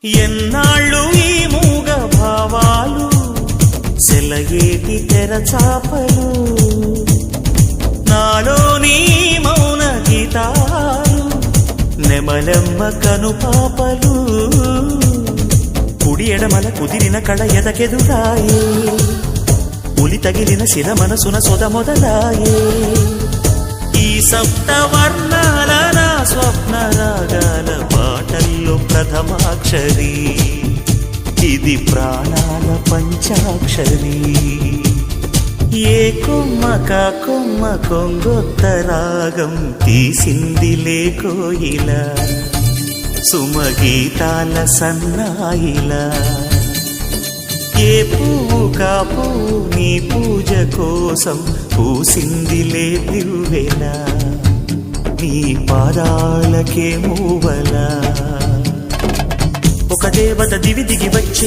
ఎన్నాళ్ళు ఈ మూగ భావాలు సెలయేటి తెరచాపలు నాలోని మౌన గీతాలు నెమలెమ్మ కనుపాపలు కుడి ఎడమల కుదిరిన కళ ఎదకెదురాయే ఉలి తగిలిన శిల మనసున సొద మొదలాయే ఈ సప్తవర్ణాల నా స్వప్న రాగాల పాటల్లో ప్రథమాక్షరి ఇది ప్రాణాల పంచాక్షరి ఏ కొమ్మక కొమ్మ కొంగొత్త రాగం తీసిందిలే కోయిల సుమగీతాల సన్నాయిలా ఏ పువ్వు కాపు నీ పూజ కోసం పూసిందిలే దివ్వెల నీ పాదాలకే మూవల ఒక దేవత దివి దిగి వచ్చి